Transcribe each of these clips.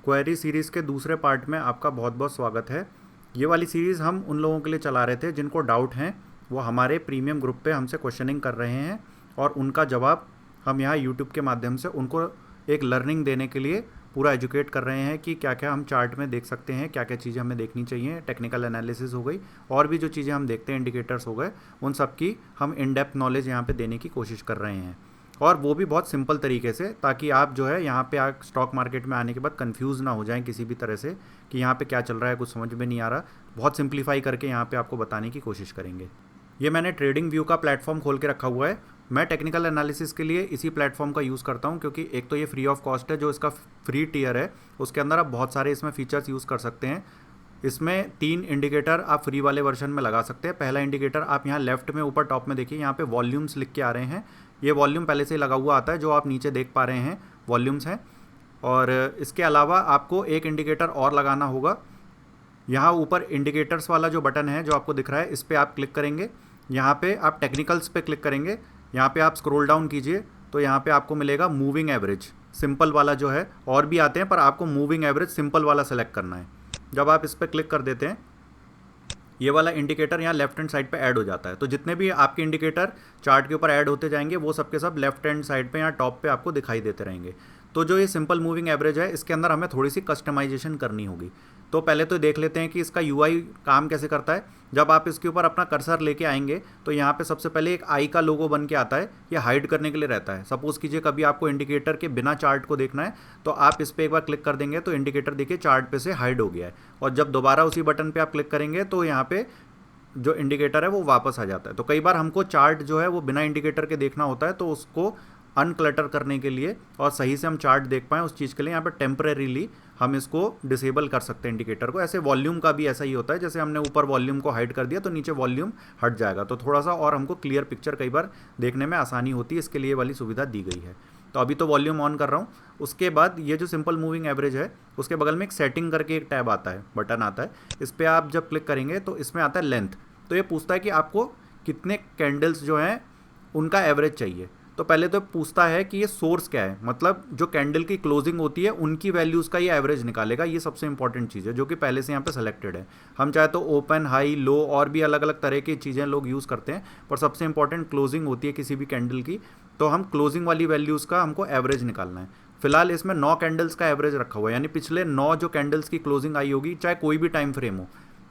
Query series के दूसरे part में आपका बहुत बहुत स्वागत है। ये वाली सीरीज़ हम उन लोगों के लिए चला रहे थे जिनको डाउट हैं, वो हमारे प्रीमियम ग्रुप पे हमसे क्वेश्चनिंग कर रहे हैं और उनका जवाब हम यहाँ यूट्यूब के माध्यम से उनको एक लर्निंग देने के लिए पूरा एजुकेट कर रहे हैं कि क्या क्या हम चार्ट में देख सकते हैं, क्या क्या चीज़ें हमें देखनी चाहिए। टेक्निकल एनालिसिस हो गई और भी जो चीज़ें हम देखते हैं, इंडिकेटर्स हो गए, उन सब की हम इन डेप्थ नॉलेज यहाँ पे देने की कोशिश कर रहे हैं और वो भी बहुत सिंपल तरीके से, ताकि आप जो है यहाँ पे स्टॉक मार्केट में आने के बाद कंफ्यूज ना हो जाएं किसी भी तरह से कि यहाँ पे क्या चल रहा है, कुछ समझ में नहीं आ रहा। बहुत सिंप्लीफाई करके यहाँ पे आपको बताने की कोशिश करेंगे। ये मैंने ट्रेडिंग व्यू का प्लेटफॉर्म खोल के रखा हुआ है। मैं टेक्निकल एनालिसिस के लिए इसी प्लेटफॉर्म का यूज़ करता हूँ क्योंकि एक तो ये फ्री ऑफ कॉस्ट है, जो इसका फ्री टियर है उसके अंदर आप बहुत सारे इसमें फीचर्स यूज़ कर सकते हैं। इसमें 3 इंडिकेटर आप फ्री वाले वर्जन में लगा सकते हैं। पहला इंडिकेटर आप यहाँ लेफ्ट में ऊपर टॉप में देखिए, यहाँ पे वॉल्यूम्स लिख के आ रहे हैं। ये वॉल्यूम पहले से ही लगा हुआ आता है, जो आप नीचे देख पा रहे हैं वॉल्यूम्स हैं। और इसके अलावा आपको एक इंडिकेटर और लगाना होगा। यहाँ ऊपर इंडिकेटर्स वाला जो बटन है जो आपको दिख रहा है, इस पर आप क्लिक करेंगे। यहाँ पे आप टेक्निकल्स पे क्लिक करेंगे। यहाँ पे आप स्क्रॉल डाउन कीजिए तो यहाँ पे आपको मिलेगा मूविंग एवरेज, सिंपल वाला जो है। और भी आते हैं पर आपको मूविंग एवरेज सिंपल वाला सेलेक्ट करना है। जब आप इस पर क्लिक कर देते हैं, ये वाला इंडिकेटर यहाँ लेफ्ट हैंड साइड पे ऐड हो जाता है। तो जितने भी आपके इंडिकेटर चार्ट के ऊपर ऐड होते जाएंगे वो सबके सब लेफ्ट हैंड साइड पे यहाँ टॉप पे आपको दिखाई देते रहेंगे। तो जो ये सिंपल मूविंग एवरेज है, इसके अंदर हमें थोड़ी सी कस्टमाइजेशन करनी होगी। तो पहले तो देख लेते हैं कि इसका यूआई काम कैसे करता है। जब आप इसके ऊपर अपना कर्सर लेके आएंगे तो यहाँ पे सबसे पहले एक आई का लोगो बन के आता है। ये हाइड करने के लिए रहता है। सपोज़ कीजिए कभी आपको इंडिकेटर के बिना चार्ट को देखना है तो आप इस पर एक बार क्लिक कर देंगे तो इंडिकेटर देखिए चार्ट पे से हाइड हो गया है। और जब दोबारा उसी बटन पे आप क्लिक करेंगे तो यहाँ पे जो इंडिकेटर है वो वापस आ जाता है। तो कई बार हमको चार्ट जो है वो बिना इंडिकेटर के देखना होता है, तो उसको अनक्लटर करने के लिए और सही से हम चार्ट देख पाएँ उस चीज़ के लिए यहाँ पे टेम्परेरीली हम इसको डिसेबल कर सकते हैं इंडिकेटर को। ऐसे वॉल्यूम का भी ऐसा ही होता है, जैसे हमने ऊपर वॉल्यूम को हाइड कर दिया तो नीचे वॉल्यूम हट जाएगा। तो थोड़ा सा और हमको क्लियर पिक्चर कई बार देखने में आसानी होती है, इसके लिए वाली सुविधा दी गई है। तो अभी तो वॉल्यूम ऑन कर रहा हूँ। उसके बाद ये जो सिंपल मूविंग एवरेज है उसके बगल में एक सेटिंग करके एक टैब आता है, बटन आता है। इस पर आप जब क्लिक करेंगे तो इसमें आता है लेंथ। तो ये पूछता है कि आपको कितने कैंडल्स जो हैं उनका एवरेज चाहिए। तो पहले तो पूछता है कि ये सोर्स क्या है, मतलब जो कैंडल की क्लोजिंग होती है उनकी वैल्यूज़ का ये एवरेज निकालेगा। ये सबसे इंपॉर्टेंट चीज़ है जो कि पहले से यहाँ पे सेलेक्टेड है। हम चाहे तो ओपन, हाई, लो और भी अलग अलग तरह की चीज़ें लोग यूज़ करते हैं, पर सबसे इंपॉर्टेंट क्लोजिंग होती है किसी भी कैंडल की। तो हम क्लोजिंग वाली वैल्यूज़ का हमको एवरेज निकालना है। फिलहाल इसमें 9 कैंडल्स का एवरेज रखा हुआ है, यानी पिछले 9 जो कैंडल्स की क्लोजिंग आई होगी, चाहे कोई भी टाइम फ्रेम हो,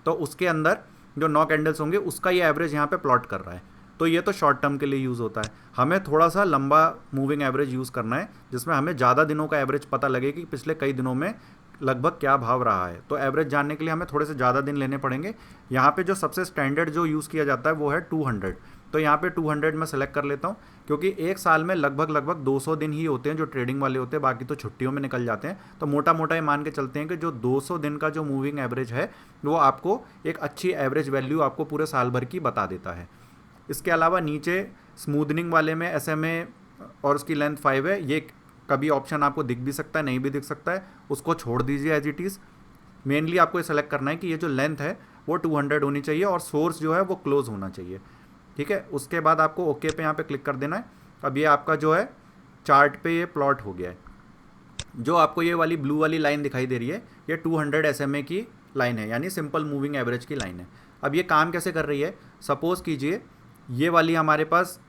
तो उसके अंदर जो 9 कैंडल्स होंगे उसका ये एवरेज यहाँ पे प्लॉट कर रहा है। तो ये तो शॉर्ट टर्म के लिए यूज़ होता है। हमें थोड़ा सा लंबा मूविंग एवरेज यूज़ करना है जिसमें हमें ज़्यादा दिनों का एवरेज पता लगे कि पिछले कई दिनों में लगभग क्या भाव रहा है। तो एवरेज जानने के लिए हमें थोड़े से ज़्यादा दिन लेने पड़ेंगे। यहाँ पे जो सबसे स्टैंडर्ड जो यूज़ किया जाता है वो है 200। तो यहाँ पे 200 में सेलेक्ट कर लेता हूँ, क्योंकि एक साल में लगभग 200 दिन ही होते हैं जो ट्रेडिंग वाले होते हैं, बाकी तो छुट्टियों में निकल जाते हैं। तो मोटा मोटा ये मान के चलते हैं कि जो 200 दिन का जो मूविंग एवरेज है वो आपको एक अच्छी एवरेज वैल्यू आपको पूरे साल भर की बता देता है। इसके अलावा नीचे स्मूदनिंग वाले में SMA और उसकी लेंथ 5 है। ये कभी ऑप्शन आपको दिख भी सकता है, नहीं भी दिख सकता है, उसको छोड़ दीजिए एज इट इज़। मेनली आपको ये सेलेक्ट करना है कि ये जो लेंथ है वो 200 होनी चाहिए और सोर्स जो है वो क्लोज होना चाहिए। ठीक है, उसके बाद आपको ओके पे यहाँ पे क्लिक कर देना है। अब ये आपका जो है चार्ट पे ये प्लॉट हो गया है। जो आपको ये वाली ब्लू वाली लाइन दिखाई दे रही है, ये 200 SMA की लाइन है, यानी सिंपल मूविंग एवरेज की लाइन है। अब ये काम कैसे कर रही है, सपोज़ कीजिए ये वाली हमारे पास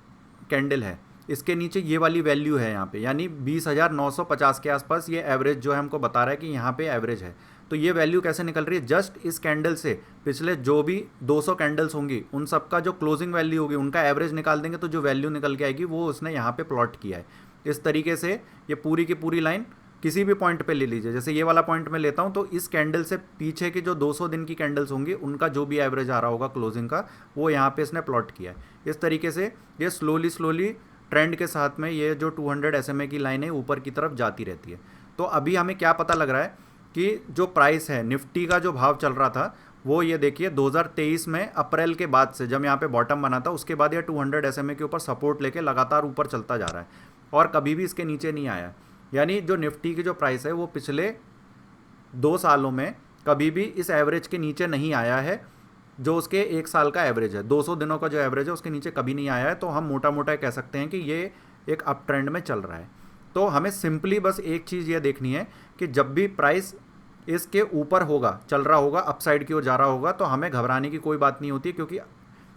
कैंडल है, इसके नीचे ये वाली वैल्यू है यहाँ पे, यानी 20,950 के आसपास ये एवरेज जो है हमको बता रहा है कि यहाँ पे एवरेज है। तो ये वैल्यू कैसे निकल रही है, जस्ट इस कैंडल से पिछले जो भी 200 कैंडल्स होंगी उन सब का जो क्लोजिंग वैल्यू होगी उनका एवरेज निकाल देंगे तो जो वैल्यू निकल के आएगी वो उसने यहाँ पे प्लॉट किया है। इस तरीके से ये पूरी की पूरी लाइन किसी भी पॉइंट पे ले लीजिए। जैसे ये वाला पॉइंट मैं लेता हूँ तो इस कैंडल से पीछे की जो 200 दिन की कैंडल्स होंगी उनका जो भी एवरेज आ रहा होगा क्लोजिंग का वो यहाँ पे इसने प्लॉट किया है। इस तरीके से ये स्लोली ट्रेंड के साथ में ये जो 200 SMA की लाइन है ऊपर की तरफ जाती रहती है। तो अभी हमें क्या पता लग रहा है कि जो प्राइस है निफ्टी का जो भाव चल रहा था वो ये देखिए 2023 में अप्रैल के बाद से जब यहाँ पे बॉटम बना था उसके बाद ये 200 SMA के ऊपर सपोर्ट लेके लगातार ऊपर चलता जा रहा है और कभी भी इसके नीचे नहीं आया। यानी जो निफ्टी की जो प्राइस है वो पिछले 2 सालों में कभी भी इस एवरेज के नीचे नहीं आया है, जो उसके 1 साल का एवरेज है। 200 दिनों का जो एवरेज है उसके नीचे कभी नहीं आया है। तो हम मोटा मोटा कह सकते हैं कि ये एक अप ट्रेंड में चल रहा है। तो हमें सिंपली बस एक चीज़ ये देखनी है कि जब भी प्राइस इसके ऊपर होगा, चल रहा होगा, अपसाइड की ओर जा रहा होगा, तो हमें घबराने की कोई बात नहीं होती, क्योंकि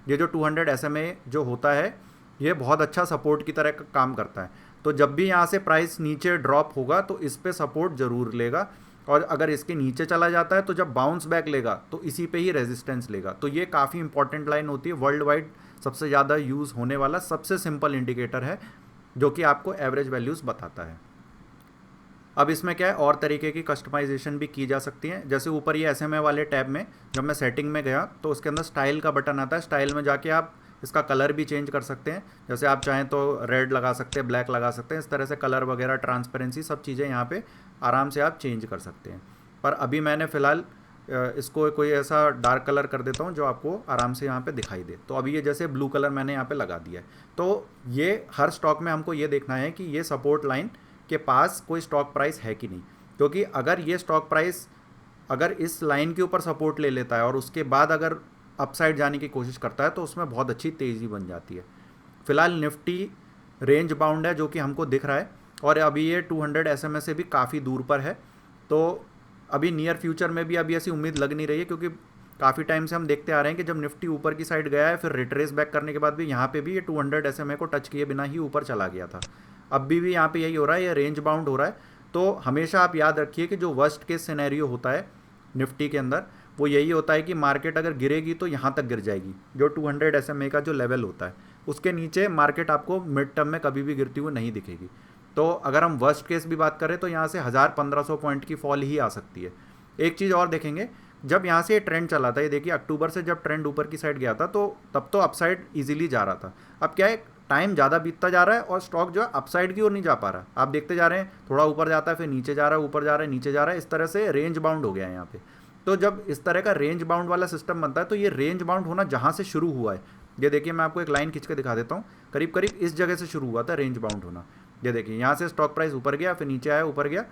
ये जो 200 SMA जो होता है ये बहुत अच्छा सपोर्ट की तरह काम करता है। तो जब भी यहाँ से प्राइस नीचे ड्रॉप होगा तो इस पे सपोर्ट ज़रूर लेगा, और अगर इसके नीचे चला जाता है तो जब बाउंस बैक लेगा तो इसी पे ही रेजिस्टेंस लेगा। तो ये काफ़ी इंपॉर्टेंट लाइन होती है, वर्ल्ड वाइड सबसे ज़्यादा यूज़ होने वाला सबसे सिंपल इंडिकेटर है जो कि आपको एवरेज वैल्यूज़ बताता है। अब इसमें क्या है, और तरीके की कस्टमाइजेशन भी की जा सकती है। जैसे ऊपर ये SMA वाले टैब में जब मैं सेटिंग में गया तो उसके अंदर स्टाइल का बटन आता है, स्टाइल में जाके आप इसका कलर भी चेंज कर सकते हैं। जैसे आप चाहें तो रेड लगा सकते हैं, ब्लैक लगा सकते हैं, इस तरह से कलर वगैरह, ट्रांसपेरेंसी, सब चीज़ें यहाँ पे आराम से आप चेंज कर सकते हैं। पर अभी मैंने फ़िलहाल इसको कोई ऐसा डार्क कलर कर देता हूँ जो आपको आराम से यहाँ पे दिखाई दे। तो अभी ये जैसे ब्लू कलर मैंने यहाँ पे लगा दिया है। तो ये हर स्टॉक में हमको ये देखना है कि ये सपोर्ट लाइन के पास कोई स्टॉक प्राइस है कि नहीं, क्योंकि अगर ये स्टॉक प्राइस अगर इस लाइन के ऊपर सपोर्ट ले लेता है और उसके बाद अगर अपसाइड जाने की कोशिश करता है तो उसमें बहुत अच्छी तेज़ी बन जाती है। फिलहाल निफ्टी रेंज बाउंड है जो कि हमको दिख रहा है, और अभी ये 200 SMA से भी काफ़ी दूर पर है। तो अभी नियर फ्यूचर में भी अभी ऐसी उम्मीद लग नहीं रही है, क्योंकि काफ़ी टाइम से हम देखते आ रहे हैं कि जब निफ्टी ऊपर की साइड गया है फिर रिट्रेस बैक करने के बाद भी यहाँ पे भी ये 200 SMA को टच किए बिना ही ऊपर चला गया था। अब भी यहाँ पे यही हो रहा है, ये रेंज बाउंड हो रहा है। तो हमेशा आप याद रखिए कि जो वर्स्ट केस सिनेरियो होता है निफ्टी के अंदर वो यही होता है कि मार्केट अगर गिरेगी तो यहाँ तक गिर जाएगी, जो 200 SMA का जो लेवल होता है उसके नीचे मार्केट आपको मिड टर्म में कभी भी गिरती हुई नहीं दिखेगी। तो अगर हम वर्स्ट केस भी बात करें तो यहाँ से 1000-1500 पॉइंट की फॉल ही आ सकती है। एक चीज़ और देखेंगे, जब यहाँ से ये ट्रेंड चला था, ये देखिए अक्टूबर से जब ट्रेंड ऊपर की साइड गया था तो तब तो अपसाइड इजीली जा रहा था। अब क्या है, टाइम ज़्यादा बीतता जा रहा है और स्टॉक जो है अपसाइड की ओर नहीं जा पा रहा। आप देखते जा रहे हैं, थोड़ा ऊपर जाता है फिर नीचे जा रहा है, ऊपर जा रहा है नीचे जा रहा है, इस तरह से रेंज बाउंड हो गया है यहाँ पे। तो जब इस तरह का रेंज बाउंड वाला सिस्टम बनता है तो ये रेंज बाउंड होना जहाँ से शुरू हुआ है, ये देखिए मैं आपको एक लाइन खींच के दिखा देता हूँ, करीब करीब इस जगह से शुरू हुआ था रेंज बाउंड होना। ये देखिए यहाँ से स्टॉक प्राइस ऊपर गया, फिर नीचे आया, ऊपर गया,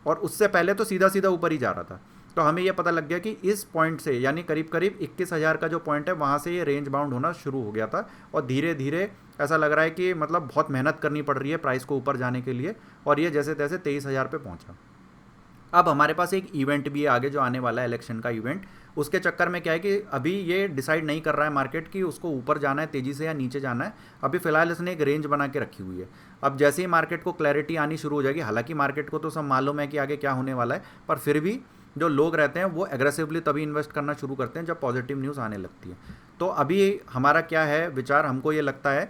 और उससे पहले तो सीधा सीधा ऊपर ही जा रहा था। तो हमें यह पता लग गया कि इस पॉइंट से यानी करीब करीब 21,000 का जो पॉइंट है वहाँ से ये रेंज बाउंड होना शुरू हो गया था, और धीरे धीरे ऐसा लग रहा है कि मतलब बहुत मेहनत करनी पड़ रही है प्राइस को ऊपर जाने के लिए, और ये जैसे तैसे 23,000 पे पहुँचा। अब हमारे पास एक इवेंट भी है आगे जो आने वाला है, इलेक्शन का इवेंट। उसके चक्कर में क्या है कि अभी ये डिसाइड नहीं कर रहा है मार्केट कि उसको ऊपर जाना है तेज़ी से या नीचे जाना है। अभी फ़िलहाल इसने एक रेंज बना के रखी हुई है। अब जैसे ही मार्केट को क्लैरिटी आनी शुरू हो जाएगी, हालांकि मार्केट को तो सब मालूम है कि आगे क्या होने वाला है, पर फिर भी जो लोग रहते हैं वो एग्रेसिवली तभी इन्वेस्ट करना शुरू करते हैं जब पॉजिटिव न्यूज़ आने लगती है। तो अभी हमारा क्या है विचार, हमको ये लगता है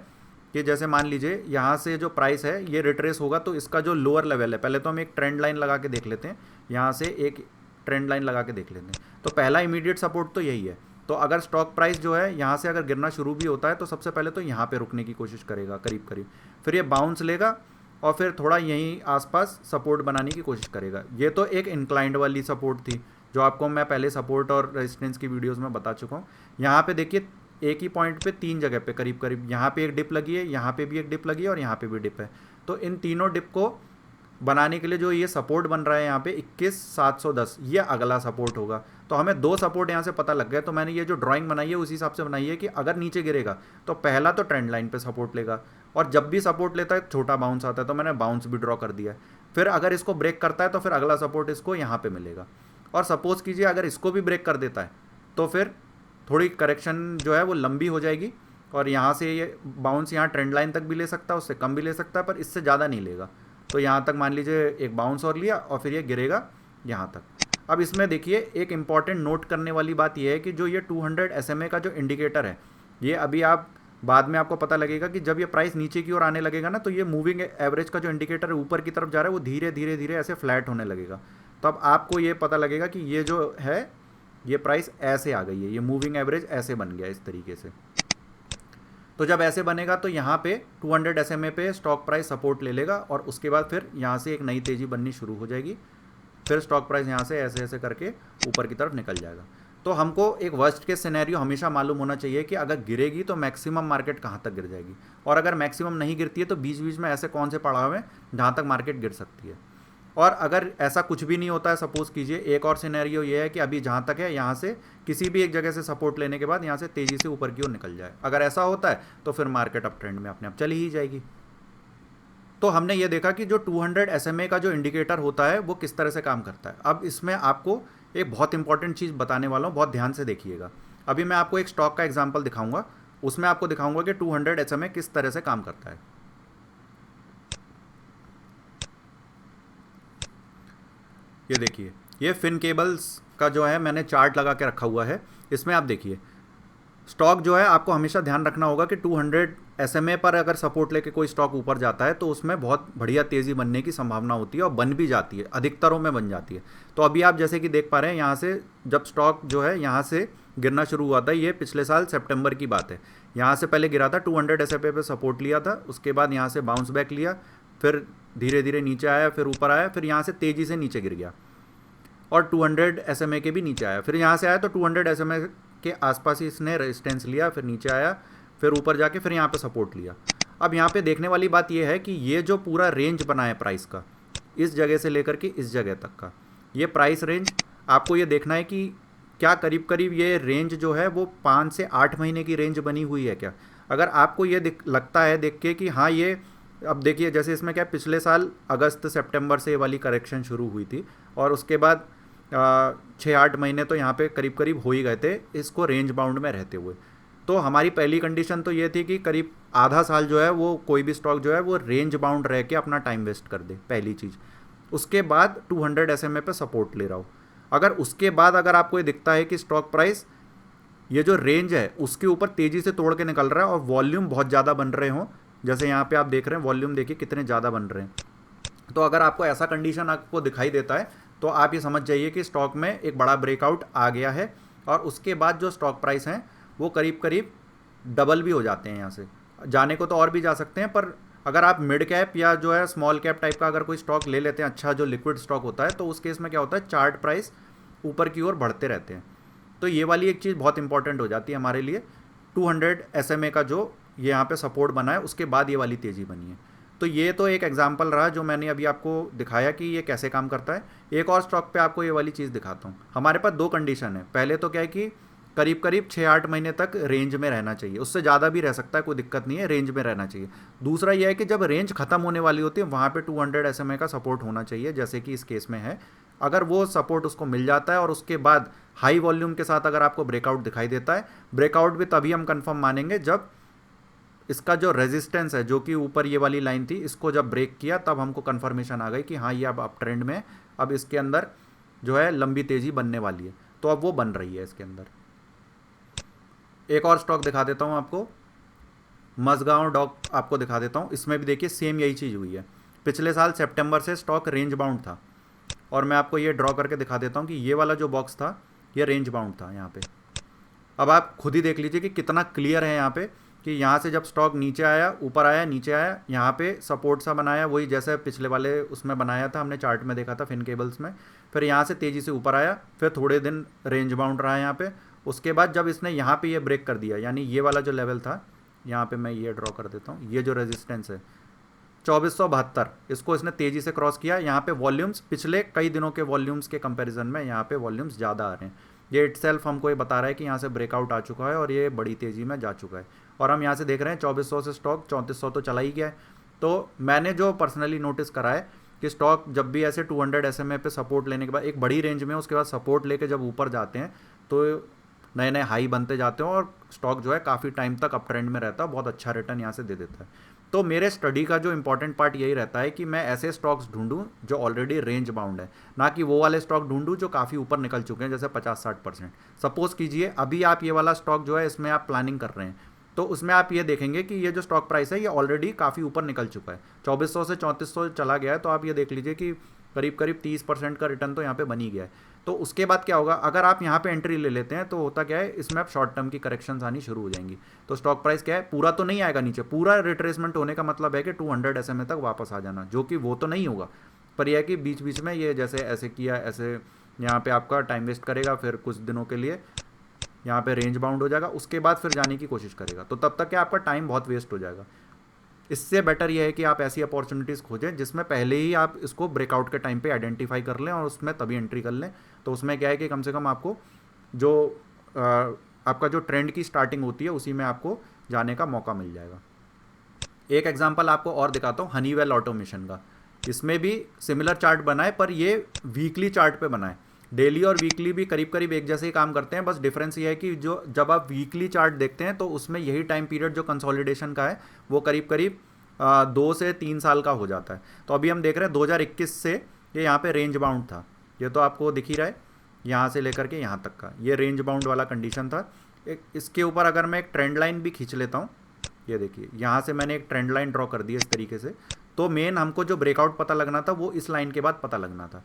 कि जैसे मान लीजिए यहाँ से जो प्राइस है ये रिट्रेस होगा तो इसका जो लोअर लेवल है, पहले तो हम एक ट्रेंड लाइन लगा के देख लेते हैं, यहाँ से एक ट्रेंड लाइन लगा के देख लेते हैं। तो पहला इमीडिएट सपोर्ट तो यही है। तो अगर स्टॉक प्राइस जो है यहाँ से अगर गिरना शुरू भी होता है तो सबसे पहले तो यहाँ पे रुकने की कोशिश करेगा करीब करीब, फिर ये बाउंस लेगा और फिर थोड़ा यहीं आसपास सपोर्ट बनाने की कोशिश करेगा। ये तो एक इंक्लाइंड वाली सपोर्ट थी जो आपको मैं पहले सपोर्ट और रेजिस्टेंस की वीडियोज़ में बता चुका हूँ। यहाँ पे देखिए एक ही पॉइंट पे 3 जगह पे करीब करीब, यहाँ पे एक डिप लगी है, यहाँ पे भी एक डिप लगी है और यहाँ पे भी डिप है। तो इन तीनों डिप को बनाने के लिए जो ये सपोर्ट बन रहा है यहाँ पे 21,710, ये अगला सपोर्ट होगा। तो हमें 2 सपोर्ट यहाँ से पता लग गए। तो मैंने ये जो ड्राइंग बनाई है उसी हिसाब से बनाई है कि अगर नीचे गिरेगा तो पहला तो ट्रेंड लाइन पे सपोर्ट लेगा, और जब भी सपोर्ट लेता है छोटा बाउंस आता है, तो मैंने बाउंस भी ड्रॉ कर दिया है। फिर अगर इसको ब्रेक करता है तो फिर अगला सपोर्ट इसको यहाँ पे मिलेगा, और सपोज कीजिए अगर इसको भी ब्रेक कर देता है तो फिर थोड़ी करेक्शन जो है वो लंबी हो जाएगी, और यहाँ से ये बाउंस यहाँ ट्रेंड लाइन तक भी ले सकता है, उससे कम भी ले सकता है, पर इससे ज़्यादा नहीं लेगा। तो यहाँ तक मान लीजिए एक बाउंस और लिया और फिर ये गिरेगा यहाँ तक। अब इसमें देखिए एक इम्पॉर्टेंट नोट करने वाली बात यह है कि जो ये 200 SMA का जो इंडिकेटर है, ये अभी आप बाद में आपको पता लगेगा कि जब ये प्राइस नीचे की ओर आने लगेगा ना, तो ये मूविंग एवरेज का जो इंडिकेटर है ऊपर की तरफ जा रहा है वो धीरे धीरे धीरे ऐसे फ्लैट होने लगेगा। तो अब आपको ये पता लगेगा कि ये जो है ये प्राइस ऐसे आ गई है, ये मूविंग एवरेज ऐसे बन गया इस तरीके से। तो जब ऐसे बनेगा तो यहाँ पे 200 SMA पे स्टॉक प्राइस सपोर्ट ले लेगा, और उसके बाद फिर यहाँ से एक नई तेज़ी बननी शुरू हो जाएगी, फिर स्टॉक प्राइस यहाँ से ऐसे ऐसे करके ऊपर की तरफ निकल जाएगा। तो हमको एक वर्स्ट केस सिनेरियो हमेशा मालूम होना चाहिए कि अगर गिरेगी तो मैक्सिमम मार्केट कहाँ तक गिर जाएगी, और अगर मैक्सिमम नहीं गिरती है तो बीच बीच में ऐसे कौन से पड़ाव हैं जहाँ तक मार्केट गिर सकती है। और अगर ऐसा कुछ भी नहीं होता है, सपोज कीजिए एक और सिनेरियो ये है कि अभी जहाँ तक है यहाँ से किसी भी एक जगह से सपोर्ट लेने के बाद यहाँ से तेज़ी से ऊपर की ओर निकल जाए, अगर ऐसा होता है तो फिर मार्केट अप ट्रेंड में अपने आप चली ही जाएगी। तो हमने ये देखा कि जो 200 SMA का जो इंडिकेटर होता है वो किस तरह से काम करता है। अब इसमें आपको एक बहुत इंपॉर्टेंट चीज़ बताने वाला हूँ, बहुत ध्यान से देखिएगा। अभी मैं आपको एक स्टॉक का एग्जांपल दिखाऊंगा, उसमें आपको दिखाऊंगा कि 200 SMA किस तरह से काम करता है। ये देखिए, ये फिनकेबल्स का जो है मैंने चार्ट लगा के रखा हुआ है। इसमें आप देखिए स्टॉक जो है आपको हमेशा ध्यान रखना होगा कि 200 SMA पर अगर सपोर्ट लेके कोई स्टॉक ऊपर जाता है तो उसमें बहुत बढ़िया तेज़ी बनने की संभावना होती है और बन भी जाती है, अधिकतरों में बन जाती है। तो अभी आप जैसे कि देख पा रहे हैं, यहाँ से जब स्टॉक जो है यहाँ से गिरना शुरू हुआ था, ये पिछले साल सितंबर की बात है। यहाँ से पहले गिरा था, 200 SMA पे सपोर्ट लिया था, उसके बाद यहाँ से बाउंस बैक लिया, फिर धीरे धीरे नीचे आया, फिर ऊपर आया, फिर यहाँ से तेज़ी से नीचे गिर गया और 200 SMA के भी नीचे आया, फिर यहाँ से आया तो 200 SMA के आसपास ही इसने रेजिस्टेंस लिया, फिर नीचे आया, फिर ऊपर जाके फिर यहाँ पे सपोर्ट लिया। अब यहाँ पे देखने वाली बात ये है कि ये जो पूरा रेंज बना है प्राइस का, इस जगह से लेकर के इस जगह तक का ये प्राइस रेंज, आपको ये देखना है कि क्या करीब करीब ये रेंज जो है वो 5 से 8 महीने की रेंज बनी हुई है क्या। अगर आपको ये लगता है देख के कि हाँ ये, अब देखिए जैसे इसमें क्या, पिछले साल अगस्त सितंबर से ये वाली करेक्शन शुरू हुई थी और उसके बाद 6-8 महीने तो यहाँ पे करीब करीब हो ही गए थे इसको रेंज बाउंड में रहते हुए। तो हमारी पहली कंडीशन तो ये थी कि करीब आधा साल जो है वो कोई भी स्टॉक जो है वो रेंज बाउंड रह के अपना टाइम वेस्ट कर दे, पहली चीज़। उसके बाद 200 SMA पे सपोर्ट ले रहा हो। अगर उसके बाद अगर आपको ये दिखता है कि स्टॉक प्राइस ये जो रेंज है उसके ऊपर तेज़ी से तोड़ के निकल रहा है और वॉल्यूम बहुत ज़्यादा बन रहे हों, जैसे यहाँ पे आप देख रहे हैं वॉल्यूम देखिए कितने ज़्यादा बन रहे हैं, तो अगर आपको ऐसा कंडीशन आपको दिखाई देता है तो आप ये समझ जाइए कि स्टॉक में एक बड़ा ब्रेकआउट आ गया है और उसके बाद जो स्टॉक प्राइस हैं वो करीब करीब डबल भी हो जाते हैं। यहाँ से जाने को तो और भी जा सकते हैं, पर अगर आप मिड कैप या जो है स्मॉल कैप टाइप का अगर कोई स्टॉक ले लेते हैं, अच्छा जो लिक्विड स्टॉक होता है, तो उस केस में क्या होता है, चार्ट प्राइस ऊपर की ओर बढ़ते रहते हैं। तो ये वाली एक चीज़ बहुत इंपॉर्टेंट हो जाती है हमारे लिए। 200 SMA का जो ये यहाँ पे सपोर्ट बना है उसके बाद ये वाली तेज़ी बनी है। तो ये तो एक एग्जांपल रहा जो मैंने अभी आपको दिखाया कि ये कैसे काम करता है। एक और स्टॉक पे आपको ये वाली चीज़ दिखाता हूँ। हमारे पास दो कंडीशन है, पहले तो क्या है कि करीब करीब 6-8 महीने तक रेंज में रहना चाहिए, उससे ज़्यादा भी रह सकता है, कोई दिक्कत नहीं है, रेंज में रहना चाहिए। दूसरा यह है कि जब रेंज खत्म होने वाली होती है वहाँ पे 200 SMA का सपोर्ट होना चाहिए, जैसे कि इस केस में है। अगर वो सपोर्ट उसको मिल जाता है और उसके बाद हाई वॉल्यूम के साथ अगर आपको ब्रेकआउट दिखाई देता है, ब्रेकआउट भी तभी हम कंफर्म मानेंगे जब इसका जो रेजिस्टेंस है जो कि ऊपर ये वाली लाइन थी, इसको जब ब्रेक किया तब हमको कंफर्मेशन आ गई कि हाँ ये अब अप ट्रेंड में, अब इसके अंदर जो है लंबी तेज़ी बनने वाली है। तो अब वो बन रही है इसके अंदर। एक और स्टॉक दिखा देता हूँ आपको, मझगांव डॉक आपको दिखा देता हूँ। इसमें भी देखिए सेम यही चीज़ हुई है। पिछले साल सितंबर से स्टॉक रेंज बाउंड था और मैं आपको ये ड्रॉ करके दिखा देता हूँ कि ये वाला जो बॉक्स था ये रेंज बाउंड था यहाँ पे। अब आप खुद ही देख लीजिए कि कितना क्लियर है यहाँ पे कि यहाँ से जब स्टॉक नीचे आया, ऊपर आया, नीचे आया, यहाँ पे सपोर्ट सा बनाया, वही जैसे पिछले वाले उसमें बनाया था, हमने चार्ट में देखा था फिनकेबल्स में। फिर यहाँ से तेज़ी से ऊपर आया, फिर थोड़े दिन रेंज बाउंड रहा यहाँ पे। उसके बाद जब इसने यहाँ पे ये ब्रेक कर दिया, यानी ये वाला जो लेवल था, यहाँ पे मैं ये ड्रॉ कर देता हूँ, ये जो रेजिस्टेंस है 2472, इसको इसने तेज़ी से क्रॉस किया। यहाँ पे वॉल्यूम्स पिछले कई दिनों के वॉल्यूम्स के कंपैरिजन में यहाँ पे वॉल्यूम्स ज़्यादा आ रहे हैं। ये इटसेल्फ हमको ये बता रहा है कि यहाँ से ब्रेकआउट आ चुका है और ये बड़ी तेज़ी में जा चुका है। और हम यहाँ से देख रहे हैं 2400 से स्टॉक 3400 तो चला ही गया है। तो मैंने जो पर्सनली नोटिस करा है कि स्टॉक जब भी ऐसे 200 SMA पे सपोर्ट लेने के बाद एक बड़ी रेंज में, उसके बाद सपोर्ट लेके जब ऊपर जाते हैं तो नए नए हाई बनते जाते हैं और स्टॉक जो है काफ़ी टाइम तक अप ट्रेंड में रहता है, बहुत अच्छा रिटर्न यहाँ से दे देता है। तो मेरे स्टडी का जो इंपॉर्टेंट पार्ट यही रहता है कि मैं ऐसे स्टॉक्स ढूंढूं जो ऑलरेडी रेंज बाउंड है, ना कि वो वाले स्टॉक ढूंढूं जो काफ़ी ऊपर निकल चुके हैं, जैसे 50-60%। सपोज कीजिए अभी आप ये वाला स्टॉक जो है इसमें आप प्लानिंग कर रहे हैं, तो उसमें आप ये देखेंगे कि ये जो स्टॉक प्राइस है ये ऑलरेडी काफ़ी ऊपर निकल चुका है, 2400 से 3400 चला गया है। तो आप ये देख लीजिए कि करीब करीब 30% का रिटर्न तो यहाँ पे बन ही गया है। तो उसके बाद क्या होगा, अगर आप यहाँ पे एंट्री ले लेते हैं तो होता क्या है, इसमें आप शॉर्ट टर्म की करेक्शंस आनी शुरू हो जाएंगी। तो स्टॉक प्राइस क्या है, पूरा तो नहीं आएगा नीचे, पूरा रिट्रेसमेंट होने का मतलब है कि 200 SMA तक वापस आ जाना, जो कि वो तो नहीं होगा, पर यह है कि बीच बीच में ये जैसे ऐसे किया ऐसे यहाँ पे आपका टाइम वेस्ट करेगा, फिर कुछ दिनों के लिए यहाँ पे रेंज बाउंड हो जाएगा, उसके बाद फिर जाने की कोशिश करेगा। तो तब तक क्या आपका टाइम बहुत वेस्ट हो जाएगा। इससे बेटर ये है कि आप ऐसी अपॉर्चुनिटीज़ खोजें जिसमें पहले ही आप इसको ब्रेकआउट के टाइम पे आइडेंटिफाई कर लें और उसमें तभी एंट्री कर लें। तो उसमें क्या है कि कम से कम आपको जो आपका जो ट्रेंड की स्टार्टिंग होती है उसी में आपको जाने का मौका मिल जाएगा। एक एग्जांपल आपको और दिखाता हूँ हनीवेल ऑटोमेशन का। इसमें भी सिमिलर चार्ट बना है, पर ये वीकली चार्ट पे बना है। डेली और वीकली भी करीब करीब एक जैसे ही काम करते हैं, बस डिफरेंस ये है कि जो जब आप वीकली चार्ट देखते हैं तो उसमें यही टाइम पीरियड जो कंसोलिडेशन का है वो करीब करीब 2 से 3 साल का हो जाता है। तो अभी हम देख रहे हैं 2021 से ये यहाँ पे रेंज बाउंड था, ये तो आपको दिख ही रहा है, यहाँ से लेकर के यहाँ तक का ये रेंज बाउंड वाला कंडीशन था। इसके ऊपर अगर मैं एक ट्रेंड लाइन भी खींच लेता हूँ, ये देखिए यहाँ से मैंने एक ट्रेंड लाइन ड्रॉ कर दी इस तरीके से। तो मेन हमको जो ब्रेकआउट पता लगना था वो इस लाइन के बाद पता लगना था।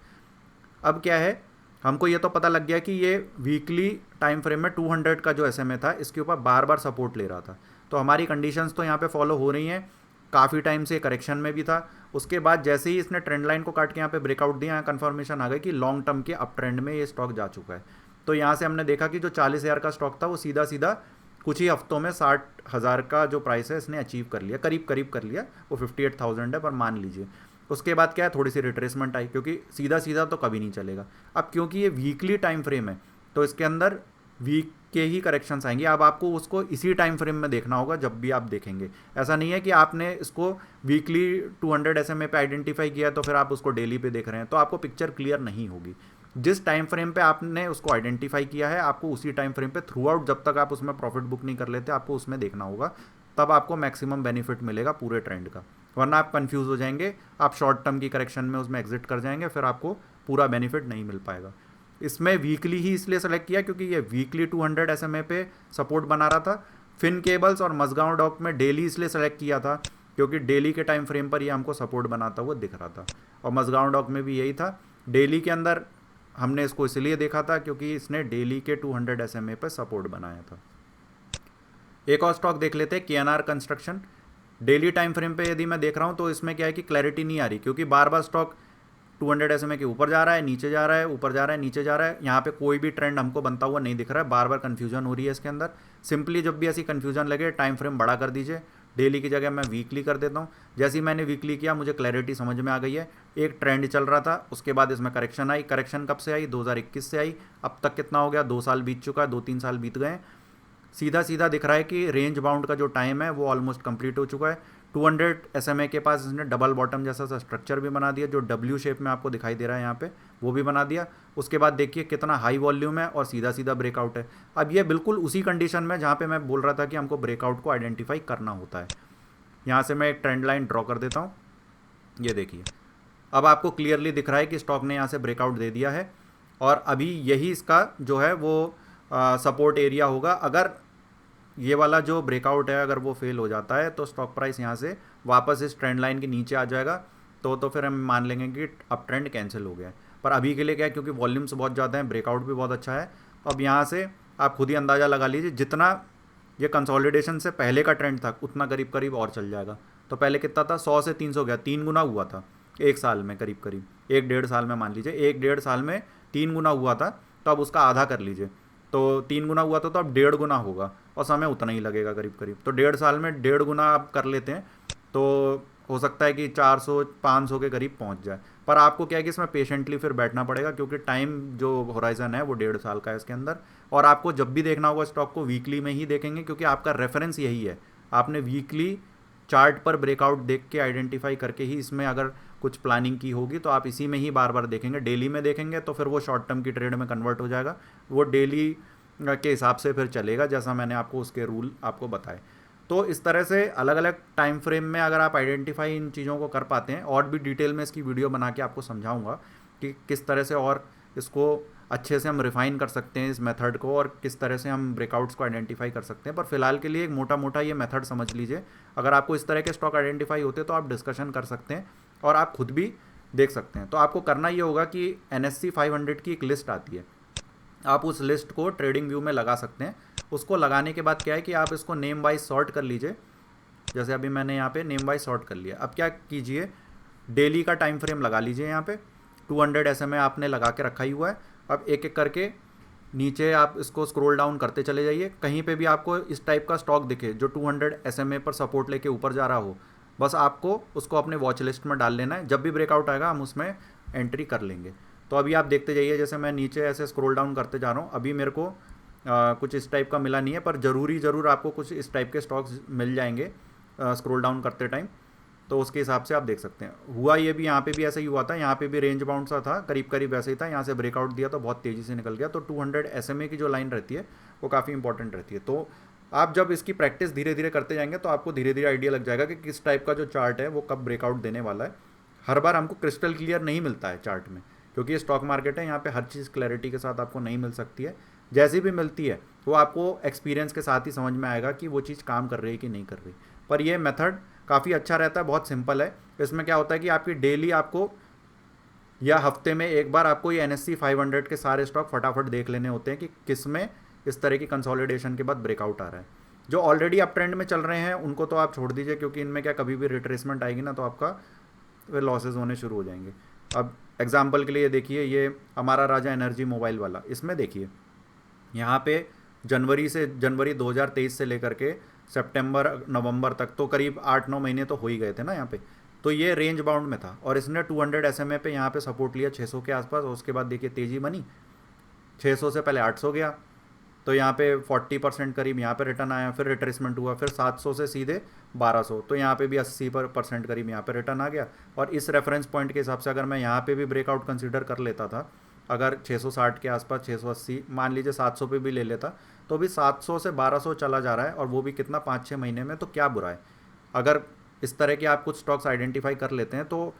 अब क्या है, हमको ये तो पता लग गया कि ये वीकली टाइम फ्रेम में 200 का जो SMA था इसके ऊपर बार बार सपोर्ट ले रहा था। तो हमारी कंडीशंस तो यहाँ पे फॉलो हो रही हैं, काफ़ी टाइम से करेक्शन में भी था। उसके बाद जैसे ही इसने ट्रेंड लाइन को काट के यहाँ पे ब्रेकआउट दिया, यहाँ कन्फर्मेशन आ गई कि लॉन्ग टर्म के अप ट्रेंड में ये स्टॉक जा चुका है। तो यहाँ से हमने देखा कि जो 40,000 का स्टॉक था वो सीधा सीधा कुछ ही हफ्तों में 60,000 का जो प्राइस है इसने अचीव कर लिया, करीब करीब कर लिया। वो 58,000 है पर मान लीजिए। उसके बाद क्या है, थोड़ी सी रिट्रेसमेंट आई, क्योंकि सीधा सीधा तो कभी नहीं चलेगा। अब क्योंकि ये वीकली टाइम फ्रेम है तो इसके अंदर वीक के ही करेक्शंस आएंगे। अब आपको उसको इसी टाइम फ्रेम में देखना होगा जब भी आप देखेंगे। ऐसा नहीं है कि आपने इसको वीकली 200 SMA पे आइडेंटिफाई किया तो फिर आप उसको डेली पे देख रहे हैं, तो आपको पिक्चर क्लियर नहीं होगी। जिस टाइम फ्रेम पे आपने उसको आइडेंटिफाई किया है आपको उसी टाइम फ्रेम पे थ्रू आउट, जब तक आप उसमें प्रॉफिट बुक नहीं कर लेते, आपको उसमें देखना होगा। तब आपको मैक्सिमम बेनिफिट मिलेगा पूरे ट्रेंड का, वरना आप कंफ्यूज हो जाएंगे, आप शॉर्ट टर्म की करेक्शन में उसमें एग्जिट कर जाएंगे, फिर आपको पूरा बेनिफिट नहीं मिल पाएगा। इसमें वीकली ही इसलिए सेलेक्ट किया क्योंकि ये वीकली 200 SMA पे सपोर्ट बना रहा था। फिन केबल्स और मजगांव डॉक में डेली इसलिए सेलेक्ट किया था क्योंकि डेली के टाइम फ्रेम पर ये हमको सपोर्ट बनाता हुआ दिख रहा था, और मजगांव डॉक में भी यही था। डेली के अंदर हमने इसको इसलिए देखा था क्योंकि इसने डेली के 200 SMA पे सपोर्ट बनाया था। एक और स्टॉक देख लेते हैं, KNR construction. Daily time frame पे यदि मैं देख रहा हूँ तो इसमें क्या है कि क्लैरिटी नहीं आ रही, क्योंकि बार बार स्टॉक 200 SMA के ऊपर जा रहा है, नीचे जा रहा है, ऊपर जा रहा है, नीचे जा रहा है। यहाँ पे कोई भी ट्रेंड हमको बनता हुआ नहीं दिख रहा है, बार बार कन्फ्यूजन हो रही है इसके अंदर। सिंपली जब भी ऐसी कन्फ्यूजन लगे टाइम फ्रेम बड़ा कर दीजिए, डेली की जगह मैं वीकली कर देता हूँ। जैसे ही मैंने वीकली किया मुझे क्लैरिटी समझ में आ गई है। एक ट्रेंड चल रहा था, उसके बाद इसमें करेक्शन आई। करेक्शन कब से आई? 2021 से आई। अब तक कितना हो गया? 2 साल बीत चुका है, 2-3 साल बीत गए। सीधा सीधा दिख रहा है कि रेंज बाउंड का जो टाइम है वो ऑलमोस्ट कंप्लीट हो चुका है। 200 SMA के पास इसने डबल बॉटम जैसा सा स्ट्रक्चर भी बना दिया, जो W शेप में आपको दिखाई दे रहा है यहाँ पे, वो भी बना दिया। उसके बाद देखिए कितना हाई वॉल्यूम है और सीधा सीधा ब्रेकआउट है। अब ये बिल्कुल उसी कंडीशन में जहाँ पे मैं बोल रहा था कि हमको ब्रेकआउट को आइडेंटिफाई करना होता है। यहाँ से मैं एक ट्रेंड लाइन ड्रॉ कर देता हूँ, ये देखिए अब आपको क्लियरली दिख रहा है कि स्टॉक ने यहाँ से ब्रेकआउट दे दिया है, और अभी यही इसका जो है वो सपोर्ट एरिया होगा। अगर ये वाला जो ब्रेकआउट है अगर वो फेल हो जाता है तो स्टॉक प्राइस यहाँ से वापस इस ट्रेंड लाइन के नीचे आ जाएगा, तो फिर हम मान लेंगे कि अब ट्रेंड कैंसिल हो गया है। पर अभी के लिए क्या है, क्योंकि वॉल्यूम्स बहुत ज़्यादा हैं, ब्रेकआउट भी बहुत अच्छा है। अब यहाँ से आप खुद ही अंदाज़ा लगा लीजिए, जितना ये कंसोलिडेशन से पहले का ट्रेंड था उतना करीब करीब और चल जाएगा। तो पहले कितना था? 100 से 300 गया, 3 गुना हुआ था एक साल में, करीब करीब 1-1.5 साल में। मान लीजिए 1-1.5 साल में 3 गुना हुआ था, तो अब उसका आधा कर लीजिए, तो 3 गुना हुआ था तो अब 1.5 गुना होगा, और समय उतना ही लगेगा करीब करीब। तो 1.5 साल में 1.5 गुना आप कर लेते हैं तो हो सकता है कि 400-500 के करीब पहुंच जाए। पर आपको क्या है कि इसमें पेशेंटली फिर बैठना पड़ेगा, क्योंकि टाइम जो होराइजन है वो 1.5 साल का है इसके अंदर। और आपको जब भी देखना होगा स्टॉक को वीकली में ही देखेंगे, क्योंकि आपका रेफरेंस यही है। आपने वीकली चार्ट पर ब्रेकआउट देख के आइडेंटिफाई करके ही इसमें अगर कुछ प्लानिंग की होगी तो आप इसी में ही बार बार देखेंगे। डेली में देखेंगे तो फिर वो शॉर्ट टर्म की ट्रेड में कन्वर्ट हो जाएगा, वो डेली के हिसाब से फिर चलेगा, जैसा मैंने आपको उसके रूल आपको बताए। तो इस तरह से अलग अलग टाइम फ्रेम में अगर आप आइडेंटिफाई इन चीज़ों को कर पाते हैं, और भी डिटेल में इसकी वीडियो बना के आपको समझाऊंगा कि किस तरह से और इसको अच्छे से हम रिफाइन कर सकते हैं इस मेथड को, और किस तरह से हम ब्रेकआउट्स को आइडेंटिफाई कर सकते हैं। पर फिलहाल के लिए एक मोटा मोटा ये मेथड समझ लीजिए। अगर आपको इस तरह के स्टॉक आइडेंटिफाई होते तो आप डिस्कशन कर सकते हैं और आप खुद भी देख सकते हैं। तो आपको करना ये होगा कि NSE 500 की एक लिस्ट आती है, आप उस लिस्ट को ट्रेडिंग व्यू में लगा सकते हैं। उसको लगाने के बाद क्या है कि आप इसको नेम वाइज सॉर्ट कर लीजिए, जैसे अभी मैंने यहाँ पे नेम वाइज सॉर्ट कर लिया। अब क्या कीजिए, डेली का टाइम फ्रेम लगा लीजिए। यहाँ पे 200 SMA आपने लगा के रखा ही हुआ है। अब एक एक करके नीचे आप इसको स्क्रॉल डाउन करते चले जाइए। कहीं पे भी आपको इस टाइप का स्टॉक दिखे जो 200 SMA पर सपोर्ट लेके ऊपर जा रहा हो, बस आपको उसको अपने वॉच लिस्ट में डाल लेना है। जब भी ब्रेकआउट आएगा हम उसमें एंट्री कर लेंगे। तो अभी आप देखते जाइए, जैसे मैं नीचे ऐसे स्क्रॉल डाउन करते जा रहा हूँ। अभी मेरे को कुछ इस टाइप का मिला नहीं है, पर ज़रूर आपको कुछ इस टाइप के स्टॉक्स मिल जाएंगे। स्क्रॉल डाउन करते टाइम, तो उसके हिसाब से आप देख सकते हैं। हुआ ये भी, यहाँ पे भी ऐसा ही हुआ था, यहाँ पे भी रेंज बाउंड सा था, करीब करीब वैसे ही था, यहाँ से ब्रेकआउट दिया तो बहुत तेज़ी से निकल गया। तो 200 SMA की जो लाइन रहती है वो काफ़ी इंपॉर्टेंट रहती है। तो आप जब इसकी प्रैक्टिस धीरे धीरे करते जाएंगे तो आपको धीरे धीरे आइडिया लग जाएगा कि किस टाइप का जो चार्ट है वो कब ब्रेकआउट देने वाला है। हर बार हमको क्रिस्टल क्लियर नहीं मिलता है चार्ट में, क्योंकि ये स्टॉक मार्केट है, यहाँ पे हर चीज़ क्लैरिटी के साथ आपको नहीं मिल सकती है। जैसी भी मिलती है वो आपको एक्सपीरियंस के साथ ही समझ में आएगा कि वो चीज़ काम कर रही है कि नहीं कर रही। पर ये मेथड काफ़ी अच्छा रहता है, बहुत सिंपल है। इसमें क्या होता है कि आपकी डेली आपको या हफ्ते में एक बार आपको ये NSE 500 के सारे स्टॉक फटाफट देख लेने होते हैं कि किस में इस तरह की कंसोलिडेशन के बाद ब्रेकआउट आ रहा है। जो ऑलरेडी अप ट्रेंड में चल रहे हैं उनको तो आप छोड़ दीजिए, क्योंकि इनमें क्या कभी भी रिट्रेसमेंट आएगी ना तो आपका फिर लॉसेज होने शुरू हो जाएंगे। अब एग्जाम्पल के लिए देखिए, ये हमारा राजा एनर्जी मोबाइल वाला, इसमें देखिए यहाँ पे जनवरी 2023 से लेकर के सितंबर नवंबर तक तो करीब 8-9 महीने तो हो ही गए थे ना यहाँ पे। तो ये रेंज बाउंड में था और इसने 200 SMA पे यहाँ पे सपोर्ट लिया 600 के आसपास, और उसके बाद देखिए तेज़ी बनी, 600 से पहले 800 गया, तो यहाँ पे 40% करीब यहाँ पे रिटर्न आया, फिर रिट्रेसमेंट हुआ, फिर 700 से सीधे 1200, तो यहाँ पे भी 80% करीब यहाँ पे रिटर्न आ गया। और इस रेफरेंस पॉइंट के हिसाब से अगर मैं यहाँ पे भी ब्रेकआउट कंसीडर कर लेता था, अगर 660 के आसपास 680 मान लीजिए 700 पे भी ले लेता, तो भी 700 से 1200 चला जा रहा है, और वो भी कितना 5-6 महीने में, तो क्या बुरा है। अगर इस तरह के आप कुछ स्टॉक्स आइडेंटिफाई कर लेते हैं तो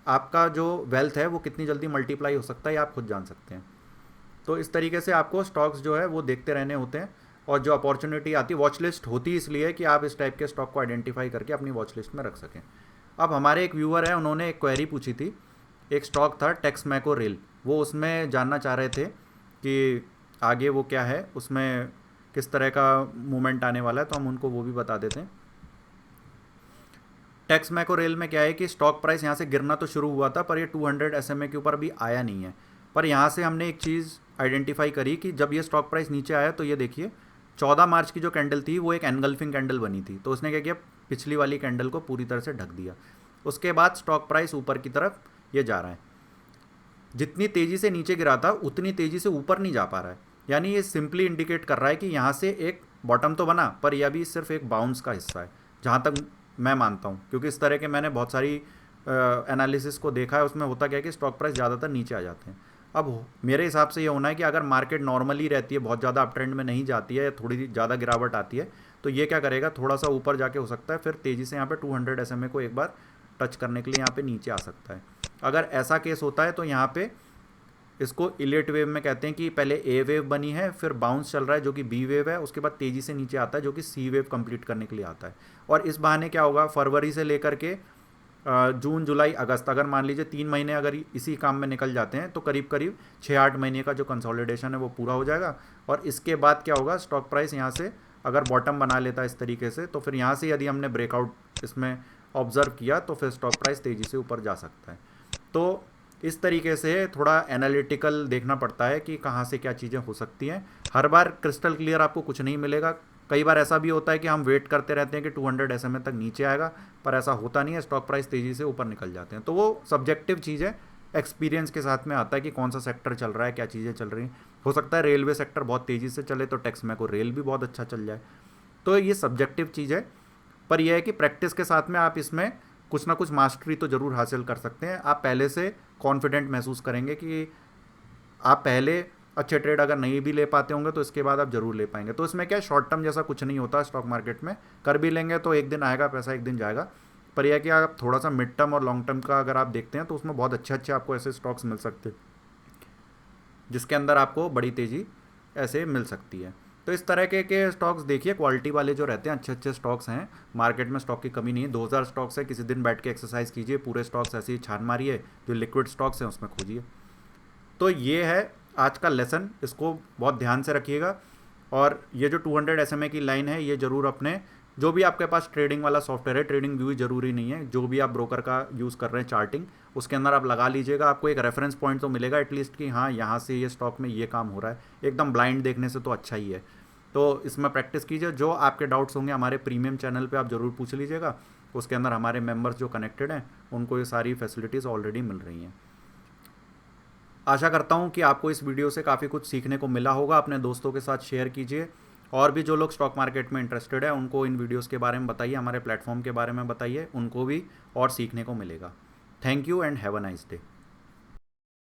आपका जो वेल्थ है वो कितनी जल्दी मल्टीप्लाई हो सकता है ये आप खुद जान सकते हैं। तो इस तरीके से आपको स्टॉक्स जो है वो देखते रहने होते हैं, और जो अपॉर्चुनिटी आती है, वॉच लिस्ट होती है इसलिए कि आप इस टाइप के स्टॉक को आइडेंटिफाई करके अपनी वॉच लिस्ट में रख सकें। अब हमारे एक व्यूअर है, उन्होंने एक क्वेरी पूछी थी, एक स्टॉक था टेक्समैको रेल, वो उसमें जानना चाह रहे थे कि आगे वो क्या है, उसमें किस तरह का मूवमेंट आने वाला है, तो हम उनको वो भी बता देते हैं। टेक्समैको रेल में क्या है कि स्टॉक प्राइस यहाँ से गिरना तो शुरू हुआ था, पर ये 200 SMA के ऊपर अभी आया नहीं है। पर यहाँ से हमने एक चीज़ आइडेंटिफाई करी कि जब ये स्टॉक प्राइस नीचे आया तो ये देखिए 14 मार्च की जो कैंडल थी वो एक एनगल्फिंग कैंडल बनी थी, तो उसने क्या किया, पिछली वाली कैंडल को पूरी तरह से ढक दिया। उसके बाद स्टॉक प्राइस ऊपर की तरफ ये जा रहा है, जितनी तेज़ी से नीचे गिरा था उतनी तेज़ी से ऊपर नहीं जा पा रहा है। यानी ये सिंपली इंडिकेट कर रहा है कि यहाँ से एक बॉटम तो बना, पर यह भी सिर्फ एक बाउंस का हिस्सा है, जहाँ तक मैं मानता हूँ, क्योंकि इस तरह के मैंने बहुत सारी एनालिसिस को देखा है, उसमें होता क्या है कि स्टॉक प्राइस ज़्यादातर नीचे आ जाते हैं। अब मेरे हिसाब से ये होना है कि अगर मार्केट नॉर्मली रहती है, बहुत ज़्यादा अप ट्रेंड में नहीं जाती है, या थोड़ी ज़्यादा गिरावट आती है, तो ये क्या करेगा, थोड़ा सा ऊपर जाके हो सकता है फिर तेज़ी से यहाँ पे 200 SMA को एक बार टच करने के लिए यहाँ पे नीचे आ सकता है। अगर ऐसा केस होता है तो यहाँ पे इसको इलियट वेव में कहते हैं कि पहले ए वेव बनी है, फिर बाउंस चल रहा है जो कि बी वेव है, उसके बाद तेज़ी से नीचे आता है जो कि सी वेव कंप्लीट करने के लिए आता है। और इस बहाने क्या होगा, फरवरी से लेकर के जून जुलाई अगस्त, अगर मान लीजिए 3 महीने अगर इसी काम में निकल जाते हैं तो करीब करीब 6-8 महीने का जो कंसोलिडेशन है वो पूरा हो जाएगा। और इसके बाद क्या होगा, स्टॉक प्राइस यहाँ से अगर बॉटम बना लेता है इस तरीके से, तो फिर यहाँ से यदि हमने ब्रेकआउट इसमें ऑब्जर्व किया तो फिर स्टॉक प्राइस तेज़ी से ऊपर जा सकता है। तो इस तरीके से थोड़ा एनालिटिकल देखना पड़ता है कि कहाँ से क्या चीज़ें हो सकती हैं। हर बार क्रिस्टल क्लियर आपको कुछ नहीं मिलेगा, कई बार ऐसा भी होता है कि हम वेट करते रहते हैं कि 200 SMA तक नीचे आएगा, पर ऐसा होता नहीं है, स्टॉक प्राइस तेज़ी से ऊपर निकल जाते हैं। तो वो सब्जेक्टिव चीज़ है, एक्सपीरियंस के साथ में आता है कि कौन सा सेक्टर चल रहा है, क्या चीज़ें चल रही हैं। हो सकता है रेलवे सेक्टर बहुत तेज़ी से चले तो टेक्समैको रेल भी बहुत अच्छा चल जाए, तो ये सब्जेक्टिव चीज़ है। पर यह है कि प्रैक्टिस के साथ में आप इसमें कुछ ना कुछ मास्टरी तो ज़रूर हासिल कर सकते हैं। आप पहले से कॉन्फिडेंट महसूस करेंगे कि आप पहले अच्छे ट्रेड अगर नहीं भी ले पाते होंगे तो इसके बाद आप जरूर ले पाएंगे। तो इसमें क्या शॉर्ट टर्म जैसा कुछ नहीं होता स्टॉक मार्केट में, कर भी लेंगे तो एक दिन आएगा पैसा, एक दिन जाएगा। पर यह कि आप थोड़ा सा मिड टर्म और लॉन्ग टर्म का अगर आप देखते हैं तो उसमें बहुत अच्छे आपको ऐसे स्टॉक्स मिल सकते हैं जिसके अंदर आपको बड़ी तेज़ी ऐसे मिल सकती है। तो इस तरह के स्टॉक्स देखिए, क्वालिटी वाले जो रहते हैं, अच्छे स्टॉक्स हैं, मार्केट में स्टॉक की कमी नहीं है। 2000 स्टॉक्स है, किसी दिन बैठ के एक्सरसाइज कीजिए, पूरे स्टॉक्स ऐसे ही छान मारिए, जो लिक्विड स्टॉक्स हैं उसमें खोजिए। तो ये है आज का लेसन, इसको बहुत ध्यान से रखिएगा। और ये जो 200 SMA की लाइन है, ये ज़रूर अपने जो भी आपके पास ट्रेडिंग वाला सॉफ्टवेयर है, ट्रेडिंग व्यू जरूरी नहीं है, जो भी आप ब्रोकर का यूज़ कर रहे हैं चार्टिंग, उसके अंदर आप लगा लीजिएगा। आपको एक रेफरेंस पॉइंट तो मिलेगा एटलीस्ट कि हाँ यहाँ से ये स्टॉक में ये काम हो रहा है। एकदम ब्लाइंड देखने से तो अच्छा ही है। तो इसमें प्रैक्टिस कीजिए। जो आपके डाउट्स होंगे हमारे प्रीमियम चैनल पे आप ज़रूर पूछ लीजिएगा, उसके अंदर हमारे मेंबर्स जो कनेक्टेड हैं उनको ये सारी फैसिलिटीज़ ऑलरेडी मिल रही हैं। आशा करता हूँ कि आपको इस वीडियो से काफ़ी कुछ सीखने को मिला होगा। अपने दोस्तों के साथ शेयर कीजिए और भी जो लोग स्टॉक मार्केट में इंटरेस्टेड है उनको इन वीडियोस के बारे में बताइए, हमारे प्लेटफॉर्म के बारे में बताइए, उनको भी और सीखने को मिलेगा। Thank you and have a nice day.